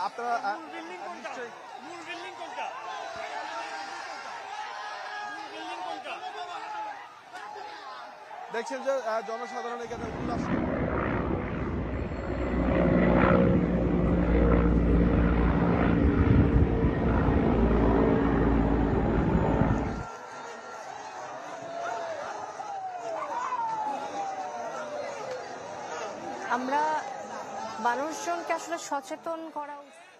আপনারা নিশ্চয়ই দেখছেন যে জনসাধারণ এখানে উল্লাস। আমরা মানুষজনকে আসলে সচেতন করা উচিত।